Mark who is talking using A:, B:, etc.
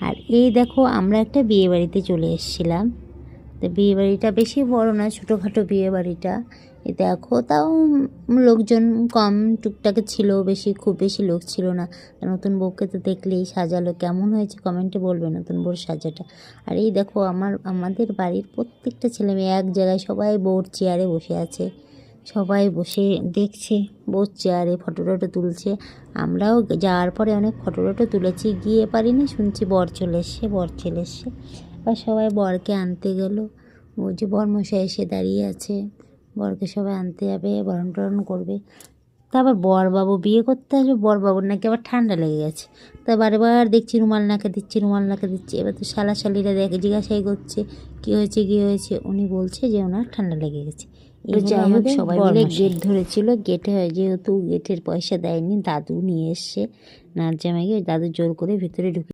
A: আর এই দেখো আমরা একটা বিয়ে বাড়িতে চলে এসেছিলাম। তো বিয়ে বাড়িটা বেশি বড় না, ছোটোখাটো বিয়ে বাড়িটা। এ দেখো তাও লোকজন কম টুকটাক ছিল, খুব বেশি লোক ছিল না। নতুন বউকে তো দেখলেই সাজালো, কেমন হয়েছে কমেন্টে বলবে নতুন বউর সাজাটা। আর এই দেখো আমাদের বাড়ির প্রত্যেকটা ছেলে মেয়ে এক জায়গায় সবাই বউর চেয়ারে বসে আছে, সবাই বসে দেখছে বউর চেয়ারে, ফটো টটো তুলছে। আমরাও যাওয়ার পরে অনেক ফটো টটো তুলেছি, গিয়ে পারিনি, শুনছি বর চলে এসছে। বা সবাই বরকে আনতে গেল, ও যে বরমশাই এসে দাঁড়িয়ে আছে, বরকে সবাই আনতে যাবে, বরণ টরণ করবে। তারপর বরবাবু বিয়ে করতে আসবে, বরবাবুর নাকি আবার ঠান্ডা লেগে গেছে। তা বারবার দেখছি রুমাল নাকে দিচ্ছি। এবার তো শালিরা জিজ্ঞাসাই করছে কী হয়েছে। উনি বলছে যে ওনার ঠান্ডা লেগে গেছে। যাই হোক সবাই মিলে গেট ধরেছিল, যেহেতু গেটের পয়সা দেয়নি, দাদু নিয়ে এসছে নাচ জামাইকে, দাদু জোর করে ভিতরে ঢুকে